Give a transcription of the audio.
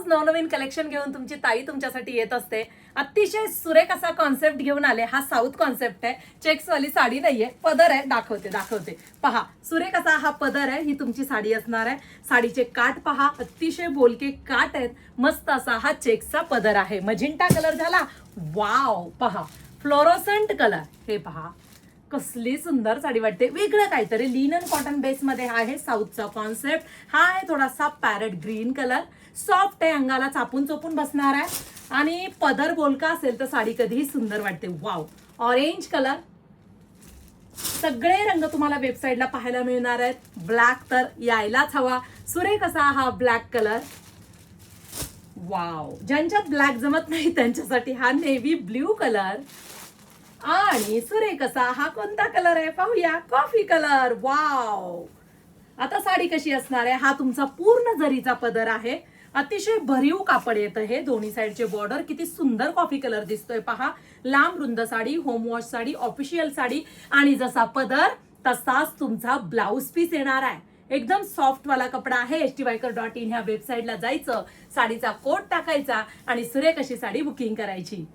रोज नवनवीन कलेक्शन घेऊन तुमची ताई तुमच्यासाठी येत असते. अतिशय सुरेख असा कॉन्सेप्ट घेऊन आले. हा साऊथ कॉन्सेप्ट आहे. चेक्स वाली साडी नाहीये, पदर आहे. दाखवते पहा. सुरेख असा हा पदर आहे. ही तुमची साडी असणार आहे. साडीचे काठ पहा, अतिशय बोलके काठ आहेत. मस्त असा हा चेक्सचा पदर आहे. मजिंटा कलर झाला. वाव, पहा फ्लोरोसंट कलर. हे पहा कसली सुंदर साडी वाटते. वेगळं काहीतरी लिनन कॉटन बेस मध्ये आहे. साऊथचा कॉन्सेप्ट हा आहे. थोडासा पॅरेट ग्रीन कलर, सॉफ्ट आहे, अंगाला चापून चोपून बसणार आहे. आणि पदर बोलका असेल तर साडी कधीही सुंदर वाटते. Wow, orange colour. सगळे रंग तुम्हाला वेबसाईटला पाहायला मिळणार आहेत. ब्लॅक तर यायलाच हवा. सुरेख असा हा ब्लॅक कलर. वाव, ज्यांच्यात ब्लॅक जमत नाही त्यांच्यासाठी हा नेव्ही ब्ल्यू कलर. आणि सुरेख असा हा कोणता कलर आहे पाहूया. Coffee colour. वाव, आता साडी कशी असणार आहे. हा तुमचा पूर्ण जरीचा पदर आहे. अतिशय भरीव कापड येतं हे. दोन्ही साईडचे बॉर्डर किती सुंदर कॉफी कलर दिसतोय पहा. लांब रुंद sari, home wash sari, official sari आणि जसा पदर तसाच तुमचा ब्लाउज पीस येणार आहे. एकदम सॉफ्ट वाला कपडा आहे. htviker.in ह्या वेबसाईटला जायचं, साडीचा कोड टाकायचा आणि सुरेख अशी साडी बुकिंग करायची.